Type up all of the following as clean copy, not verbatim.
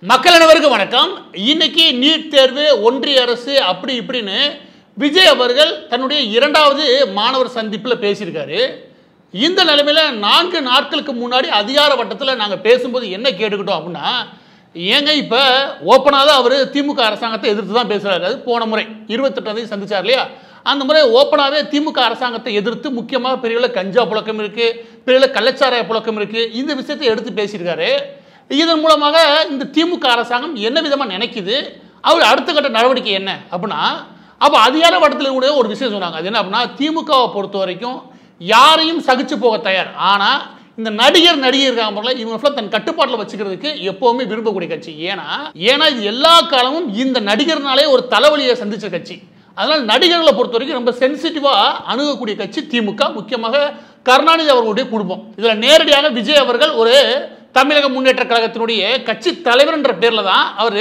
மக்கள் அனைவருக்கும் வணக்கம். இன்னைக்கு நீட் தேர்வு ஒன்றிய அரசு அப்படி இப்படின்னு விஜய் அவர்கள் தன்னுடைய இரண்டாவது மாணவர் சந்திப்பில் பேசியிருக்காரு. இந்த நிலைமையில் 4 நாட்களுக்கு முன்னாடி அதிகார வட்டத்தில் நாங்கள் பேசும்போது என்ன கேட்டுக்கிட்டோம் அப்படின்னா, ஏங்க இப்போ ஓப்பனாக தான் அவர் திமுக அரசாங்கத்தை எதிர்த்து தான் பேசுகிறாரு. அது போன முறை 28 சந்திச்சார் இல்லையா, அந்த முறை ஓப்பனாகவே திமுக அரசாங்கத்தை எதிர்த்து முக்கியமாக பெரிய கஞ்சா புழக்கம் இருக்குது, பெரிய கள்ளச்சாராய புழக்கம் இருக்குது, இந்த விஷயத்தை எடுத்து பேசியிருக்காரு. இதன் மூலமாக இந்த திமுக அரசாங்கம் என்ன விதமாக நினைக்குது, அவர் அடுத்த கட்ட நடவடிக்கை என்ன அப்படின்னா, அப்போ அதிகார வட்டத்தில் கூட ஒரு விஷயம் சொன்னாங்க. அது என்ன அப்படின்னா, திமுகவை பொறுத்த வரைக்கும் யாரையும் சகிச்சு போக தயார், ஆனால் இந்த நடிகர் இருக்காங்க இவங்க தன் கட்டுப்பாட்டில் வச்சுக்கிறதுக்கு எப்பவுமே விரும்பக்கூடிய கட்சி. ஏன்னா இது எல்லா காலமும் இந்த நடிகர்னாலே ஒரு தலைவலியை சந்திச்ச கட்சி. அதனால நடிகர்களை பொறுத்த வரைக்கும் ரொம்ப சென்சிட்டிவா அணுகக்கூடிய கட்சி திமுக, முக்கியமாக கருணாநிதி அவர்களுடைய குடும்பம். இதுல நேரடியாக விஜய் அவர்கள் ஒரு தமிழக முன்னேற்ற கழகத்தினுடைய கட்சி தலைவர் என்ற பேர்ல தான் அவர்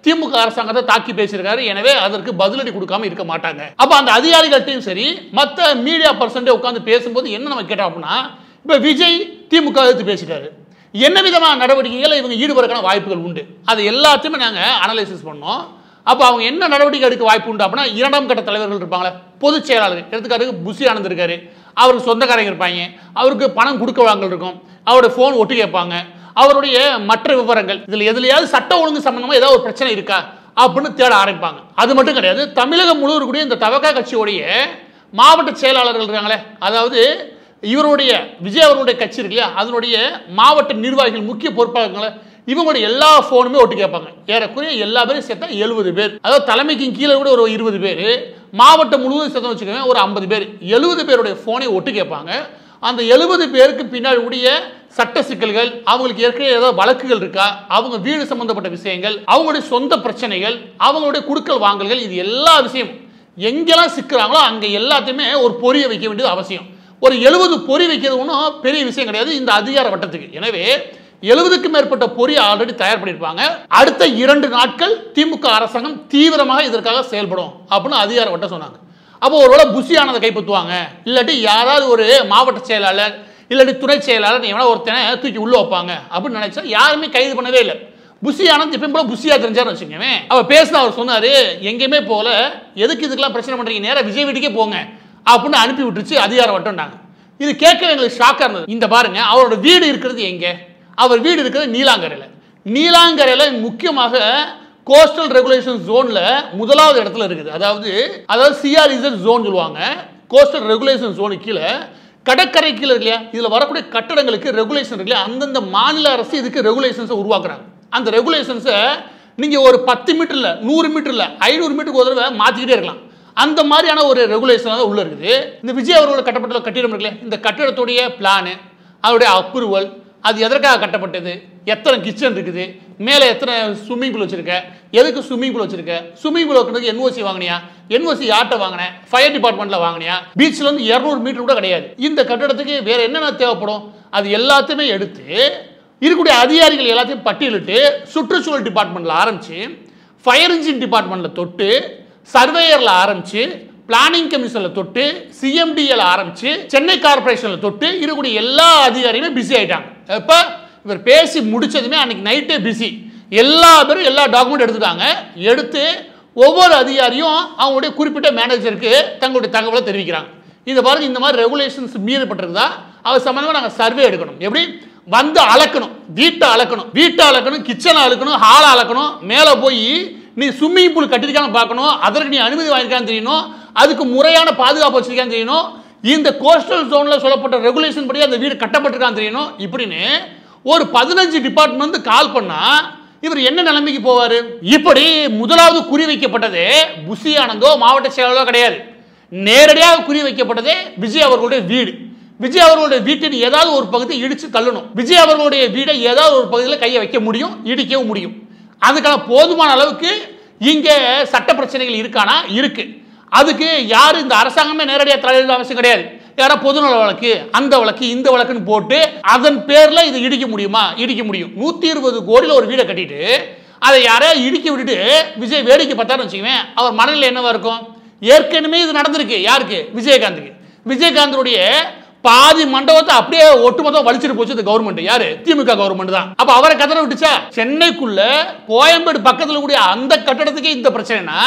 திமுக அரசாங்கத்தை தாக்கி பேசியிருக்காரு. எனவே அதற்கு பதிலடி கொடுக்காம இருக்க மாட்டாங்க. அப்ப அந்த அதிகாரிகள்ட்டையும் சரி மற்ற மீடியா பர்சன்டே உட்கார்ந்து பேசும்போது என்ன நம்ம கேட்டோம் அப்படின்னா, இப்ப விஜய் திமுக எதிர்த்து பேசிட்டாரு, என்ன விதமான நடவடிக்கைகள் இவங்க ஈடுபடுறதுக்கான வாய்ப்புகள் உண்டு, அது எல்லாத்தையுமே நாங்க அனலைசிஸ் பண்ணோம். அப்போ அவங்க என்ன நடவடிக்கை எடுக்க வாய்ப்பு உண்டு அப்படின்னா, 2ஆம் கட்ட தலைவர்கள் இருப்பாங்களே, பொதுச் செயலாளர் எடுத்துக்காட்டுக்கு புஷி ஆனந்த் இருக்காரு, அவருக்கு சொந்தக்காரங்க இருப்பாங்க, அவருக்கு பணம் கொடுக்க வாங்கல் இருக்கும், அவருடைய ஃபோன் ஒட்டு கேட்பாங்க, அவருடைய மற்ற விவரங்கள், இதில் எதுலையாவது சட்ட ஒழுங்கு சம்பந்தமாக ஏதாவது ஒரு பிரச்சனை இருக்கா அப்படின்னு தேட ஆரம்பிப்பாங்க. அது மட்டும் கிடையாது, தமிழகம் முழுவதும் கூடிய இந்த தவக கட்சியோடைய மாவட்ட செயலாளர்கள் இருக்காங்களே, அதாவது இவருடைய விஜய் அவர்களுடைய கட்சி இருக்கு இல்லையா, அதனுடைய மாவட்ட நிர்வாகிகள் முக்கிய பொறுப்பாளர்களை இவங்களுடைய எல்லா போனுமே ஒட்டு கேட்பாங்க. ஏறக்குறைய எல்லா பேரும் சேர்த்தா 70 பேர், அதாவது தலைமைக்கு கீழே கூட ஒரு 20 பேர், மாவட்டம் முழுவதும் சேர்த்து வச்சுக்கோங்க ஒரு 50 பேர், 70 பேருடைய போனை ஒட்டு கேட்பாங்க. அந்த 70 பேருக்கு பின்னாடி கூடிய சட்ட சிக்கல்கள், அவங்களுக்கு ஏற்கனவே ஏதாவது வழக்குகள் இருக்கா, அவங்க வீடு சம்பந்தப்பட்ட விஷயங்கள், அவங்களுடைய சொந்த பிரச்சனைகள், அவங்களுடைய குடுக்கல் வாங்கல்கள், இது எல்லா விஷயமும் எங்கெல்லாம் சிக்கிறாங்களோ அங்க எல்லாத்தையுமே ஒரு பொறியை வைக்க வேண்டியது அவசியம். ஒரு 70 பொறி வைக்கிறது ஒன்றும் பெரிய விஷயம் கிடையாது இந்த அதிகார வட்டத்துக்கு. எனவே 70க்கும் மேற்பட்ட பொறி ஆல்ரெடி தயார் பண்ணியிருப்பாங்க. அடுத்த 2 நாட்கள் திமுக அரசாங்கம் தீவிரமாக இதற்காக செயல்படும் அப்படின்னு அதிகார வட்டம் சொன்னாங்க. அப்போ ஒருவேளை புஷி ஆனந்தை கைப்பற்றுவாங்க, இல்லாட்டி யாராவது ஒரு மாவட்ட செயலாளர் இல்லாட்டி துணை செயலாளர் எவனா ஒருத்தனை தூக்கி உள்ள வைப்பாங்க அப்படின்னு நினைச்சா யாருமே கைது பண்ணவே இல்லை. புஷி ஆனந்த் இப்பயும் போல புஷியா தெரிஞ்சாருன்னு வச்சுக்கோங்க. அவர் பேசின அவர் சொன்னாரு, எங்கேயுமே போல, எதுக்கு இதுக்கெல்லாம் பிரச்சனை பண்றீங்க, நேராக விஜய் வீட்டுக்கே போங்க அப்படின்னு அனுப்பி விட்டுருச்சு அதிகார வட்டம்னாங்க. இது கேட்கவே எங்களுக்கு ஷாக்கா இருந்தது. இந்த பாருங்க, அவரோட வீடு இருக்கிறது எங்க, அவர் வீடு இருக்கிறது நீலாங்கரையில். நீலாங்கரையில் முக்கியமாக கோஸ்டல் ரெகுலேஷன் ஜோன்ல முதலாவது இடத்துல இருக்குது. அதாவது சிஆர்இசட் ஜோன் சொல்லுவாங்க. கோஸ்டல் ரெகுலேஷன் ஜோனு கீழே கடற்கரை கீழே இருக்கு இல்லையா, இதுல வரக்கூடிய கட்டடங்களுக்கு ரெகுலேஷன் இருக்கு இல்லையா, அந்தந்த மாநில அரசு இதுக்கு ரெகுலேஷன்ஸை உருவாக்குறாங்க. அந்த ரெகுலேஷன்ஸை நீங்க ஒரு 10 மீட்டர்ல 100 மீட்டர்ல 500 மீட்டருக்கு ஒரு தடவை மாத்திக்கிட்டே இருக்கலாம். அந்த மாதிரியான ஒரு ரெகுலேஷன் தான் உள்ள இருக்குது. இந்த விஜய் அவர்களோட கட்டப்பட்ட கட்டிடம் இருக்குல்ல, இந்த கட்டிடத்துடைய பிளானு, அவருடைய அப்ரூவல், அது எதற்காக கட்டப்பட்டது, எத்தனை கிச்சன் இருக்குது, மேலே எத்தனை ஸ்விம்மிங் பூல் வச்சிருக்க, எதுக்கு ஸ்விம்மிங் பூல் வச்சிருக்க, ஸ்விம்மிங் பூல் வைக்கிறதுக்கு என்ஓசி வாங்கினியா, என்ஓசி யார்கிட்ட வாங்கினேன், ஃபயர் டிபார்ட்மெண்ட்ல வாங்கினியா, பீச்ல வந்து 200 மீட்டர் கூட கிடையாது. இந்த கட்டடத்துக்கு வேற என்னென்ன தேவைப்படும் அது எல்லாத்தையுமே எடுத்து இருக்கக்கூடிய அதிகாரிகள் எல்லாத்தையும் பட்டியலிட்டு சுற்றுச்சூழல் டிபார்ட்மெண்ட்ல ஆரம்பிச்சு, ஃபயர் இன்ஜின் டிபார்ட்மெண்ட்ல தொட்டு, சர்வேயர்ல ஆரம்பிச்சு, பிளானிங் கமிஷன்ல தொட்டு, சிஎம்டிஎல் ஆரம்பிச்சு, சென்னை கார்பரேஷன்ல தொட்டு இருக்கக்கூடிய எல்லா அதிகாரிகளுமே பிஸி ஆயிட்டாங்க. இப்ப இவர் பேசி முடிச்சதுமே அன்னைக்கு நைட்டே பிஸி, எல்லா பேரும் எல்லா டாக்குமெண்ட் எடுத்துட்டாங்க. எடுத்து ஒவ்வொரு அதிகாரியும் அவங்களுடைய குறிப்பிட்ட மேனேஜருக்கு தங்களுடைய தகவலை தெரிவிக்கிறாங்க. இந்த பாருங்க, இந்த மாதிரி ரெகுலேஷன்ஸ் மீறப்பட்டிருக்குதா, அது சம்பந்தமா நாங்கள் சர்வே எடுக்கணும், எப்படி வந்து அளக்கணும், வீட்டை அளக்கணும், கிச்சனை அளக்கணும், ஹாலை அளக்கணும், மேலே போய் நீ ஸ்விம்மிங் பூல் கட்டிருக்கான்னு பார்க்கணும், அதற்கு நீ அனுமதி வாங்கியிருக்கான்னு தெரியணும், அதுக்கு முறையான பாதுகாப்பு வச்சிருக்கான்னு தெரியணும், இந்த கோஸ்டல் ஜோன்ல சொல்லப்பட்ட ரெகுலேஷன் படி அந்த வீடு கட்டப்பட்டிருக்கான்னு தெரியணும். இப்படின்னு ஒரு 15 டிபார்ட்மெண்ட் கால் பண்ணா இவர் என்ன நிலைமைக்கு போவாரு? இப்படி முதலாவது குறி வைக்கப்பட்டது புஷி ஆனந்தோ மாவட்ட செயலாளரோ கிடையாது, நேரடியாக குறி வைக்கப்பட்டதே விஜய் அவர்களுடைய வீடு. விஜய் அவர்களுடைய வீட்டின் ஏதாவது ஒரு பகுதியை இடிச்சு தள்ளணும், விஜய் அவர்களுடைய வீடை ஏதாவது ஒரு பகுதியில் கையை வைக்க முடியும், இடிக்கவும் முடியும். அதுக்கான போதுமான அளவுக்கு இங்க சட்ட பிரச்சனைகள் இருக்கானா இருக்கு. அதுக்கு யாரு இந்த அரசாங்கமே நேரடியாக தலையிட அவசியம் கிடையாது. யாரா பொதுநல வழக்கு, அந்த வழக்கு, இந்த வழக்குன்னு போட்டு அதன் பேர்ல இதை இடிக்க முடியுமா? இடிக்க முடியும். 120 கோடியில் ஒரு வீடை கட்டிட்டு அதை யாரையா இடிக்க விட்டுட்டு விஜய் வேடிக்கை பார்த்தாருன்னு வச்சுக்குவேன், அவர் மனநிலை என்னவா இருக்கும்? ஏற்கனவே இது நடந்திருக்கு யாருக்கு? விஜயகாந்துக்கு. விஜயகாந்தனுடைய பாதி மண்டபத்தை அப்படியே ஒட்டுமொத்தம் வலிச்சிட்டு போச்சு இந்த கவர்மெண்ட். யாரு? திமுக கவர்மெண்ட் தான். அப்ப அவரை கதற விட்டுச்சா? சென்னைக்குள்ள கோயம்பேடு பக்கத்துல கூடிய அந்த கட்டடத்துக்கே இந்த பிரச்சனைனா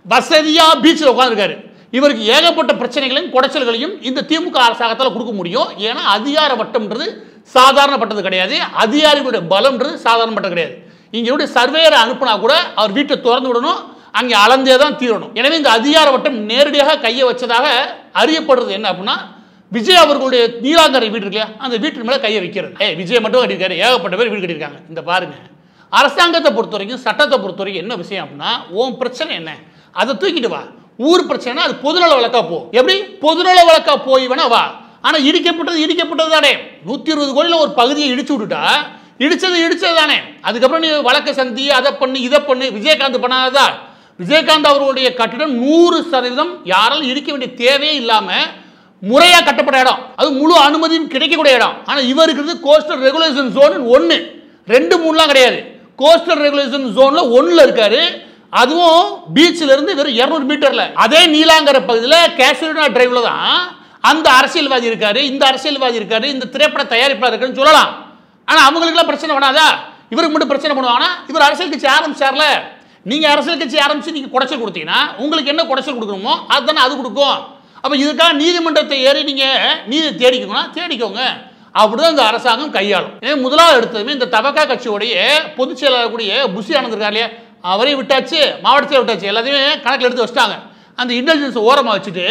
வசதியா பீச்சில் உட்கார்ந்துருக்காரு. இவருக்கு ஏகப்பட்ட பிரச்சனைகளையும் குடைச்சல்களையும் இந்த திமுக அரசாங்கத்தால் கொடுக்க முடியும். ஏன்னா அதிகார வட்டம்ன்றது சாதாரணப்பட்டது கிடையாது, அதிகாரிகளுடைய பலம்ன்றது சாதாரணப்பட்டது கிடையாது. இங்கே சர்வேயரை அனுப்புனா கூட அவர் வீட்டை திறந்து விடணும், அங்கே அளந்தே தான் தீரணும். எனவே இந்த அதிகார வட்டம் நேரடியாக கையை வச்சதாக அறியப்படுறது என்ன அப்படின்னா, விஜய் அவர்களுடைய நீலாங்கரை வீடு இருக்கு, அந்த வீட்டு மேலே கையை வைக்கிறது. விஜய் மட்டும் கட்டியிருக்காரு, ஏகப்பட்ட பேர் வீடு கட்டியிருக்காங்க. இந்த பாருங்க, அரசாங்கத்தை பொறுத்த வரைக்கும் சட்டத்தை பொறுத்த வரைக்கும் என்ன விஷயம் அப்படின்னா, உன் பிரச்சனை என்ன அதை தூக்கிட்டு வா. ஊர் பிரச்சனை அது பொதுநல வழக்கா போ. எப்படி பொதுநல வழக்கா போய் வேணா வா. ஆனா இடிக்கப்பட்டது தானே. 120 கோடியில் ஒரு பகுதியை இடிச்சு விட்டுட்டா இடிச்சது தானே. அதுக்கப்புறம் நீ வழக்க சந்தி அதை பண்ணு இதை பண்ணு. விஜயகாந்த் பண்ணாததா? விஜயகாந்த் அவர்களுடைய கட்டிடம் 100% யாராலும் இடிக்க வேண்டிய தேவையே இல்லாம முறையா கட்டப்பட்ட இடம், அது முழு அனுமதியும் கிடைக்கக்கூடிய இடம். ஆனா இவருக்கு கோஸ்டல் ரெகுலேஷன் ஜோன் 1 2 3 கிடையாது. கோஸ்டல் ரெகுலேஷன் ஜோன்ல 1ல இருக்காரு. அதுவும் பீச்சில் இருந்து வெறும் 200 மீட்டர்ல. அதே நீலாங்கரை பகுதியில் கேஷுவனா டிரைவ்ல தான் அந்த அரசியல்வாதி இருக்காரு, இந்த அரசியல்வாதி இருக்காரு, இந்த திரைப்பட தயாரிப்பாளர் இருக்காருன்னு சொல்லலாம். ஆனா அவங்களுக்குலாம் பிரச்சனை பண்ணாதா? இவருக்கு மட்டும் பிரச்சனை பண்ணுவாங்கன்னா, இவர் அரசியல் கட்சி ஆரம்பிச்சார்ல. நீங்க அரசியல் கட்சி ஆரம்பிச்சு நீங்க குடைச்சல் கொடுத்தீங்கன்னா உங்களுக்கு என்ன குடைச்சல் கொடுக்கணுமோ அதுதானே அது கொடுக்கும். அப்ப இதுக்காக நீதிமன்றத்தை ஏறி நீங்க நீதி தேடிக்கோங்க. அப்படிதான் இந்த அரசாங்கம் கையாளும். எனவே முதலாவது எடுத்ததுமே இந்த தவகா கட்சியோடைய பொதுச் செயலாளர் கூடிய புஷி ஆனந்த் இருக்கார் இல்லையா, அவரையும் விட்டாச்சு, மாவட்டத்தில் விட்டாச்சு, எல்லாத்தையுமே கணக்கில் எடுத்து வச்சிட்டாங்க. அந்த இன்டெலிஜென்ஸ் ஓரமாக வச்சுட்டு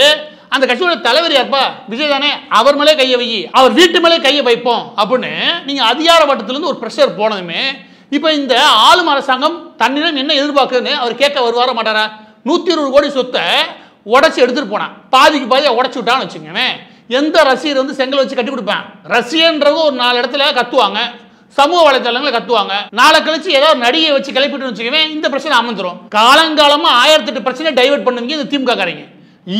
அந்த கட்சியோட தலைவர் யார்ப்பா? விஜய் தானே, அவர் மேலே கையை வை, அவர் வீட்டு மேலே கையை வைப்போம் அப்படின்னு நீங்கள் அதிகார வட்டத்திலிருந்து ஒரு ப்ரெஷர் போனதுமே இப்போ இந்த ஆளும் அரசாங்கம் தன்னிடம் என்ன எதிர்பார்க்குதுன்னு அவர் கேட்க வருவார மாட்டாரா? 120 கோடி சொத்தை உடச்சி எடுத்துட்டு போனான், பாதிக்கு பாதியாக உடச்சி விட்டான்னு வச்சுக்கோங்க. எந்த ரசிகர் செங்கல் வச்சு கட்டி கொடுப்பேன்? ரசிகன்றது ஒரு 4 இடத்துல கத்துவாங்க, சமூக வலைதளங்களை கத்துவாங்க. நாளை கழிச்சு ஏதாவது நடிகை வச்சு கிளப்பிட்டு வச்சுக்கவே இந்த பிரச்சனை அமர்ந்துடும். காலங்காலமா 1008 பிரச்சனை டைவர்ட் பண்ணுவீங்க இந்த திமுக காரங்க.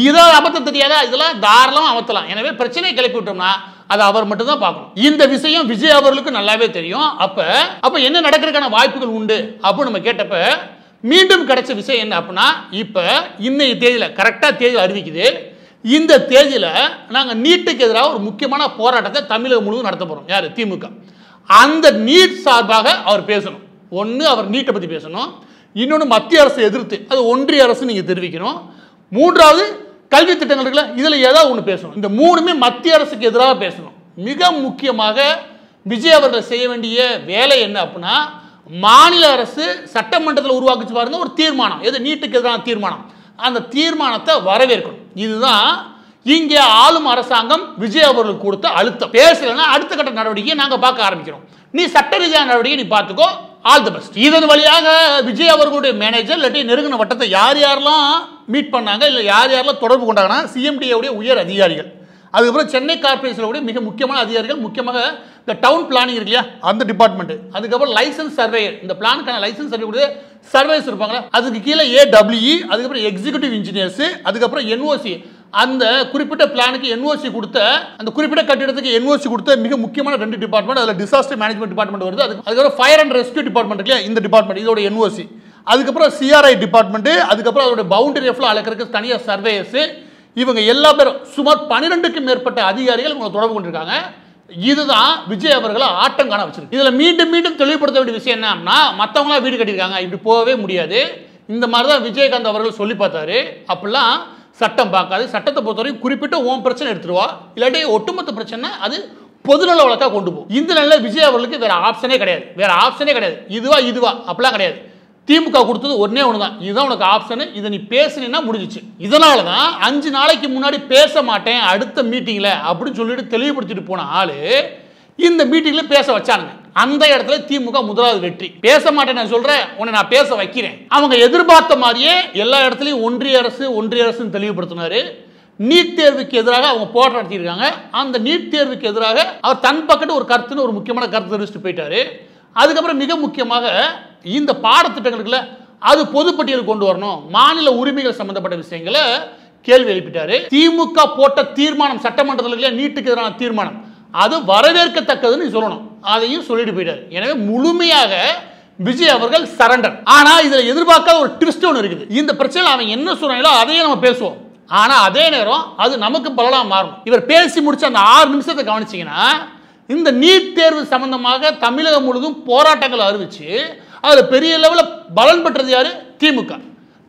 இதை அமர்த்த தெரியாதா? இதெல்லாம் தாராளமா அமர்த்தலாம். எனவே பிரச்சனையை கிளப்பி விட்டோம்னா அதை அவர் மட்டும் தான் பார்க்கணும். இந்த விஷயம் விஜய் அவர்களுக்கு நல்லாவே தெரியும். அப்ப என்ன நடக்கிறதுக்கான வாய்ப்புகள் உண்டு அப்படின்னு நம்ம கேட்டப்ப மீண்டும் கிடைச்ச விஷயம் என்ன அப்படின்னா, இப்ப இன்னைய தேதியில கரெக்டா தேதி அறிவிக்குது. இந்த தேதியில நாங்க நீட்டுக்கு எதிராக ஒரு முக்கியமான போராட்டத்தை தமிழகம் முழுவதும் நடத்த போறோம். யாரு? திமுக. அந்த நீட் சார்பாக அவர் பேசணும். ஒன்று அவர் நீட்டை பற்றி பேசணும், இன்னொன்று மத்திய அரசு எதிர்த்து அது ஒன்றிய அரசு நீங்கள் தெரிவிக்கணும், மூன்றாவது கல்வி திட்டங்கள் இருக்குல்ல இதில் ஏதாவது ஒன்று பேசணும். இந்த மூணுமே மத்திய அரசுக்கு எதிராக பேசணும். மிக முக்கியமாக விஜய் அவர்கள் செய்ய வேண்டிய வேலை என்ன அப்படின்னா, மாநில அரசு சட்டமன்றத்தில் உருவாக்கிச்சு பாருங்க ஒரு தீர்மானம், எது நீட்டுக்கு எதிரான தீர்மானம், அந்த தீர்மானத்தை வரவேற்கணும். இதுதான் இங்கே ஆளும் அரசாங்கம் விஜய் அவர்களுக்கு கொடுத்த அழுத்தம். பேசலன்னா அடுத்த கட்ட நடவடிக்கையை நாங்கள் பார்க்க ஆரம்பிக்கிறோம், நீ சட்ட ரீதியான நடவடிக்கை நீ பார்த்துக்கோ, ஆல் தி பெஸ்ட். இதன் வழியாக விஜய் அவர்களுடைய மேனேஜர் இல்லாட்டி நெருங்கின வட்டத்தை யார் யாரெல்லாம் மீட் பண்ணாங்க, இல்லை யார் யாரெல்லாம் தொடர்பு கொண்டாங்கன்னா, சிஎம்டிஏவுடைய உயர் அதிகாரிகள், அதுக்கப்புறம் சென்னை கார்பரேஷனுடைய மிக முக்கியமான அதிகாரிகள், முக்கியமாக இந்த டவுன் பிளானிங் இருக்கு இல்லையா அந்த டிபார்ட்மெண்ட், அதுக்கப்புறம் லைசன்ஸ் சர்வேயர், இந்த பிளானுக்கான லைசன்ஸ் சர்வே சர்வேஸ் இருப்பாங்களா, அதுக்கு கீழே AWE, அதுக்கப்புறம் எக்ஸிக்யூட்டிவ் இன்ஜினியர்ஸ், அதுக்கப்புறம் NOC, அந்த குறிப்பிட்ட பிளானுக்கு NOC கொடுத்த, அந்த குறிப்பிட்ட கட்டிடத்துக்கு NOC கொடுத்த மிக முக்கியமான 2 டிபார்ட்மெண்ட், அதில் டிசாஸ்டர் மேனேஜ்மெண்ட் டிபார்ட்மெண்ட் வருது, அதுக்கப்புறம் ஃபயர் அண்ட் ரெஸ்க்யூ டிபார்ட்மெண்ட் இல்லையா இந்த டிபார்ட்மெண்ட், இதோட NOC, அதுக்கப்புறம் CRI டிபார்ட்மெண்ட், அதுக்கப்புறம் அதோட பவுண்டரி எஃப்ல அளக்கிறதுக்கு தனியாக சர்வேயர்ஸ், இவங்க எல்லா பேரும் சுமார் 12க்கும் மேற்பட்ட அதிகாரிகள் இவங்க தொடர்பு கொண்டிருக்காங்க. இதுதான் விஜய் அவர்களை ஆட்டம் காண வச்சிருக்கு. இதுல மீண்டும் மீண்டும் தெளிவுபடுத்த வேண்டிய விஷயம் என்னன்னா, மற்றவங்களா வீடு கட்டியிருக்காங்க, இப்படி போகவே முடியாது. இந்த மாதிரி தான் விஜயகாந்த் அவர்கள் சொல்லி பார்த்தாரு. அப்படிலாம் சட்டம் பார்க்காது, சட்டத்தை பொறுத்தவரைக்கும் குறிப்பிட்ட ஓம் பிரச்சனை எடுத்துருவா, இல்லாட்டி ஒட்டுமொத்த பிரச்சனை அது பொதுநல வழக்கா கொண்டு போகும். இந்த நிலையில் விஜய் அவர்களுக்கு வேற ஆப்ஷனே கிடையாது. இதுவா அப்படிலாம் கிடையாது. திமுக கொடுத்தது ஒன்னே ஒண்ணுதான், இதுதான் உனக்கு ஆப்ஷன், இதை நீ பேசுனீன்னா முடிஞ்சிச்சு. இதனாலதான் 5 நாளைக்கு முன்னாடி பேச மாட்டேன் அடுத்த மீட்டிங்ல அப்படின்னு சொல்லிட்டு தெளிவுபடுத்திட்டு போன ஆளு இந்த மீட்டிங்ல பேச வச்சானுங்க. அந்த இடத்துல திமுக முதலாவது வெற்றி. பேச மாட்டேன் நான் சொல்றேன், உன்னை நான் பேச வைக்கிறேன். அவங்க எதிர்பார்த்த மாதிரியே எல்லா இடத்துலையும் ஒன்றிய அரசுன்னு தெளிவுபடுத்தினாரு. நீட் தேர்வுக்கு எதிராக அவங்க போராட்டம் நடத்தியிருக்காங்க. அந்த நீட் தேர்வுக்கு எதிராக அவர் தன் பக்கத்து ஒரு கருத்துன்னு ஒரு முக்கியமான கருத்து தெரிவிச்சுட்டு போயிட்டாரு. அதுக்கப்புறம் மிக முக்கியமாக இந்த பாடத்திட்டங்களுக்குள்ள அது பொதுப்பட்டியல் கொண்டு வரணும், மாநில உரிமைகள் சம்பந்தப்பட்ட விஷயங்களை கேள்வி எழுப்பிட்டாரு. திமுக போட்ட தீர்மானம் சட்டமன்றத்தில் நீட்டுக்கு எதிரான தீர்மானம் அது வரவேற்கத்தக்கதுன்னு சொல்லணும், அதையும் சொல்லிட்டு போயிட்டாரு. எனவே முழுமையாக விஜய் அவர்கள் சரண்டர். ஆனா இதுல எதிர்பார்க்காத ஒரு ட்விஸ்ட் ஒன்று இருக்குது. இந்த பிரச்சனை அவன் என்ன சொல்றாங்களோ அதையே நம்ம பேசுவோம். ஆனா அதே நேரம் அது நமக்கு பலனா மாறும். இவர் பேசி முடிச்ச அந்த 6 நிமிஷத்தை கவனிச்சீங்கன்னா, இந்த நீட் தேர்வு சம்பந்தமாக தமிழகம் முழுவதும் போராட்டங்கள் அறிவிச்சு அதுல பெரிய லெவலில் பலன் பெற்றது யாரு? திமுக.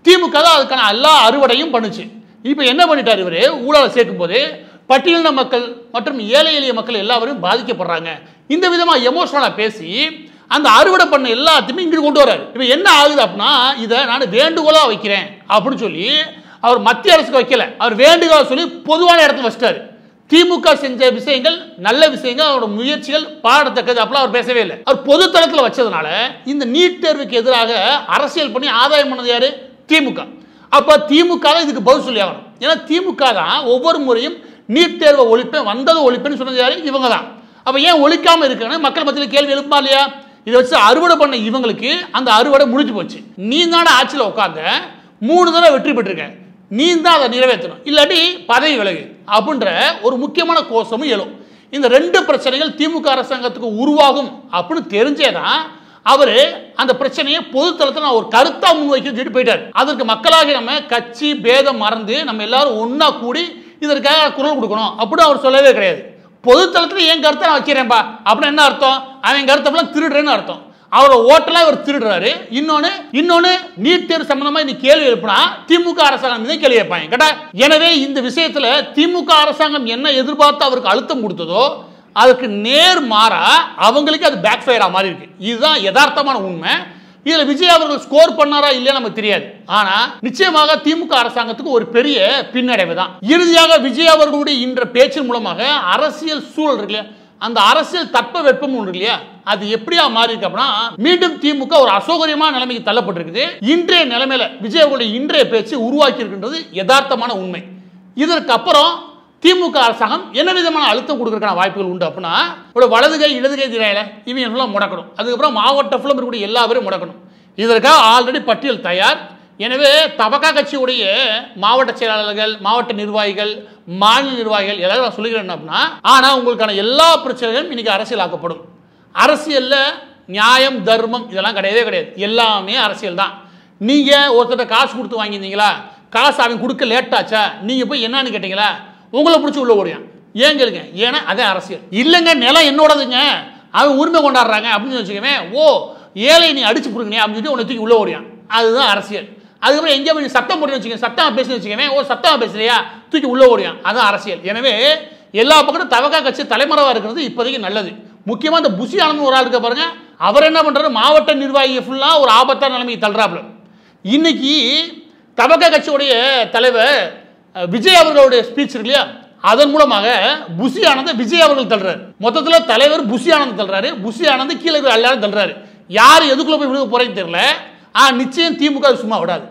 திமுக தான் அதுக்கான எல்லா அறுவடையும் பண்ணுச்சு. இப்போ என்ன பண்ணிட்டார் இவரு? ஊழலை சேர்க்கும் போது பட்டியலின மக்கள் மற்றும் ஏழை எளிய மக்கள் எல்லாரும் பாதிக்கப்படுறாங்க. இந்த விதமா எமோஷனலா பேசி அந்த அறுவடை பண்ண எல்லாத்தையுமே இங்க கொண்டு வராரு. இப்போ என்ன ஆகுது அப்படின்னா, இதை நான் வேண்டுகோளா வைக்கிறேன் அப்படின்னு சொல்லி அவர் மத்திய அரசுக்கு வைக்கல, அவர் வேண்டுகோளா சொல்லி பொதுவான இடத்துல வச்சிட்டாரு. திமுக செஞ்ச விஷயங்கள் நல்ல விஷயங்கள், அவரோட முயற்சிகள் பாடத்தக்கது, அப்பெல்லாம் அவர் பேசவே இல்லை. அவர் பொது தளத்தில் வச்சதுனால இந்த நீட் தேர்வுக்கு எதிராக அரசியல் பண்ணி ஆதாயம் பண்ணது யாரு? திமுக. அப்ப திமுக தான் இதுக்கு பதில் சொல்லி ஆகணும். ஏன்னா திமுக தான் ஒவ்வொரு முறையும் நீட் தேர்வை ஒழிப்பேன் வந்தது ஒழிப்பேன்னு சொன்னது யாரு? இவங்க தான். அப்ப ஏன் ஒழிக்காம இருக்குன்னு மக்கள் மத்தியில் கேள்வி எழுப்பா இல்லையா? இதை வச்சு அறுவடை பண்ண இவங்களுக்கு அந்த அறுவடை முடிஞ்சு போச்சு. நீ தானே ஆட்சியில் உட்கார்ந்த 3 தடவை வெற்றி பெற்றிருக்க, நீ தான் அதை நிறைவேற்றணும், இல்லாட்டி பதவி விலகு அப்படின்ற ஒரு முக்கியமான கோஷமும் எழும். இந்த 2 பிரச்சனைகள் திமுக அரசாங்கத்துக்கு உருவாகும் அப்படின்னு தெரிஞ்சேதான் அவரு அந்த பிரச்சனையை பொதுத்தளத்தில் நான் ஒரு கருத்தா முன்வைக்க போயிட்டார். அதற்கு மக்களாகி நம்ம கட்சி பேதம் மறந்து நம்ம எல்லாரும் ஒன்னா கூடி இதற்காக குரல் கொடுக்கணும் அப்படின்னு அவர் சொல்லவே கிடையாது. பொதுத்தளத்தில் என் கருத்தை நான் வைக்கிறேன்பா அப்படின்னு என்ன அர்த்தம்? அவன் கருத்தெல்லாம் திருடுறேன்னு அர்த்தம். அவரோட ஓட்டெல்லாம் இவர் திருடுறாரு. இன்னொன்னு நீட் தேர்வு சம்பந்தமா இன்னைக்கு கேள்வி எழுப்பினா திமுக அரசாங்கம் மீது கேள்வி வைப்பாங்க கேட்டா. எனவே இந்த விஷயத்துல திமுக அரசாங்கம் என்ன எதிர்பார்த்து அவருக்கு அழுத்தம் கொடுத்ததோ அதுக்கு நேர் மாறா அவங்களுக்கு அது பேக் ஃபயரா மாறி இருக்கு. இதுதான் யதார்த்தமான உண்மை. இதுல விஜய் அவர்கள் ஸ்கோர் பண்ணாரா இல்லையா நமக்கு தெரியாது. ஆனா நிச்சயமாக திமுக அரசாங்கத்துக்கு ஒரு பெரிய பின்னடைவு தான். இறுதியாக விஜய் அவர்களுடைய இன்ற பேச்சின் மூலமாக அரசியல் சூழல் இருக்கு இல்லையா, அந்த அரசியல் தட்ப வெப்பம் ஒன்று இல்லையா, அது எப்படியா மாறி இருக்கு அப்படின்னா, மீண்டும் திமுக ஒரு அசௌகரியமான நிலைமைக்கு தள்ளப்பட்டிருக்குது. இன்றைய நிலைமையில விஜய் அவர்களுடைய இன்றைய பேச்சு உருவாக்கி இருக்கின்றது யதார்த்தமான உண்மை. இதற்கு அப்புறம் திமுக அரசாங்கம் என்ன விதமான அழுத்தம் கொடுக்கறதுக்கான வாய்ப்புகள் உண்டு அப்படின்னா, ஒரு வலதுகை இடதுகை திரையில இவங்க முடக்கணும், அதுக்கப்புறம் மாவட்ட ஃபுல்லும் இருக்கக்கூடிய எல்லா பேரும் முடக்கணும். இதற்காக ஆல்ரெடி பட்டியல் தயார். எனவே தபகா கட்சியுடைய மாவட்ட செயலாளர்கள், மாவட்ட நிர்வாகிகள், மாநில நிர்வாகிகள் எல்லாரும் நான் சொல்லிக்கிறேன் அப்படின்னா, ஆனா உங்களுக்கான எல்லா பிரச்சனைகளும் இன்னைக்கு அரசியலாக்கப்படும். அரசியல்ல நியாயம் தர்மம் இதெல்லாம் கிடையவே கிடையாது, எல்லாமே அரசியல் தான். நீங்க ஒருத்தர் காசு கொடுத்து வாங்கியிருந்தீங்களா, காசு அவன் கொடுக்க லேட் ஆச்சா, நீங்க போய் என்னன்னு கேட்டீங்களா, உங்களை பிடிச்சி உள்ள ஓடியான். ஏன் கேளுங்க, ஏன்னா அதே அரசியல். இல்லைங்க நிலம் என்னோடதுங்க, அவன் உரிமை கொண்டாடுறாங்க அப்படின்னு வச்சுக்கவே, ஓ ஏழை நீ அடிச்சு புடுங்க அப்படின்னு சொல்லி உன்னை தூக்கி உள்ள ஓடியான். அதுதான் அரசியல். அதுக்கப்புறம் எங்கேயா போய் சட்டம் போட்டு வச்சுக்கேன், சட்டம் பேசி வச்சுக்கவே, ஓ சட்டம் பேசுறியா தூக்கி உள்ள ஓடியான். அதுதான் அரசியல். எனவே எல்லா பக்கமும் தவகா கட்சி தலைமறைவா இருக்கிறது இப்போதைக்கு நல்லது. முக்கியமா இந்த புஷி ஆனந்த் ஒரு ஆள் இருக்க பாருங்க, அவர் என்ன பண்றாரு, மாவட்ட நிர்வாகியை ஃபுல்லா ஒரு ஆபத்தான நிலைமைக்கு தள்ளுறாப்புல. இன்னைக்கு தவகா கட்சியுடைய தலைவர் விஜய் அவர்களுடைய ஸ்பீச் இருக்கு இல்லையா, அதன் மூலமாக புஷி ஆனந்த விஜய் அவர்கள் தள்ளுறாரு. மொத்தத்தில் தலைவர் புஷி ஆனந்த் தள்ளுறாரு, புஷி ஆனந்த் கீழே எல்லாரும் தள்ளுறாரு. யார் எதுக்குள்ள போய் விழுக போறேன்னு தெரியல. நிச்சயம் திமுக சும்மா விடாது.